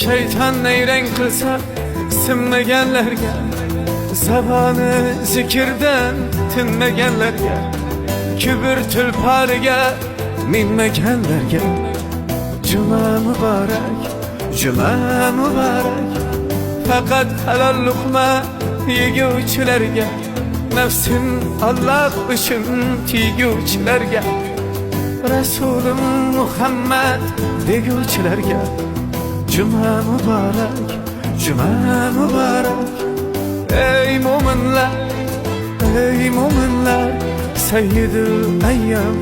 Şeytan neyren kılsa sinmegenlerge, zabanı zikirden tinmegenlerge, kübür tülparge minmegenlerge. Cuma mübarek, cuma mübarek. Fakat helal lokma yeguvchilarga, nafsin Allah uchun tiyguvchilarga, Rasulim Muhammad deguvchilarga. Cuma mübarek, cuma mübarek. Ey mu'minlar, ey mu'minlar, Seyyidul Eyyam